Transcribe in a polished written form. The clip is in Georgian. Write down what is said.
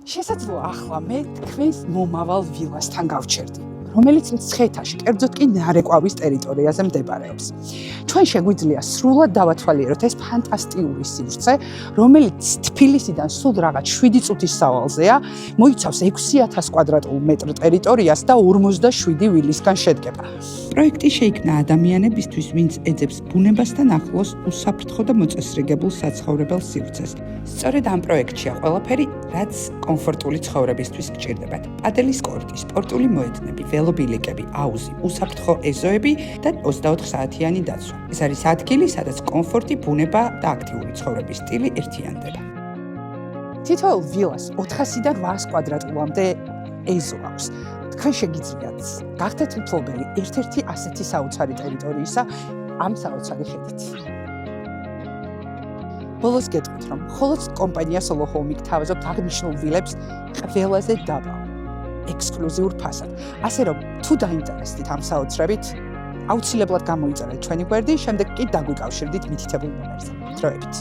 შესაძლოა ახლა მე თქვენს მომავალ ვილასთან გავჩერდი, რომელიც მცხეთაში, კერძოდ კი ნარეკვავის ტერიტორიაზე მდებარეობს. ჩვენ შეგვიძლია სრულად დავათვალიეროთ ეს ფანტასტიკური სივრცე, რომელიც თბილისიდან სულ რაღაც 7 წუთის სავალზეა, მოიცავს 6000 კვადრატულ მეტრ ტერიტორიას და 47 ვილისგან შედგება. პროექტი შეიქმნა ადამიანებისთვის, ვინც ეძებს ბუნებასთან ახლოს უსაფრთხო და მოწესრიგებულ საცხოვრებელ სივრცეს. სწორედ ამ პროექტშია ყველაფერი, რაც კომფორტული ცხოვრებისთვის გჭირდებათ. პადელის კორტი, სპორტული მოედნები, ველობილიკები, აუზი, უსაფრთხო ეზოები და 24 საათიანი დაცვა. ეს არის ადგილი, სადაც კომფორტი, ბუნება და აქტიური ცხოვრების სტილი ერთიანდება. თითოეულ ვილას 400-დან 800 კვადრატულამდე ეზო აქვს. თქვენ შეგიძლიათ გახდეთ მფლობელი ერთ-ერთი ასეთი საოცარი ტერიტორიისა ამ საოცარი ხედით. ბოლოს გეტყვით, რომ მხოლოდ კომპანია Solo Home გთავაზობთ აღნიშნულ ვილებს ყველაზე დაბალ ექსკლუზიურ ფასად. ასე რომ, თუ დაინტერესდით ამ საოცრებით, აუცილებლად გამოიწერეთ ჩვენი გვერდი, შემდეგ კი დაგვიკავშირდით მითითებულ ნომერზე. დროებით.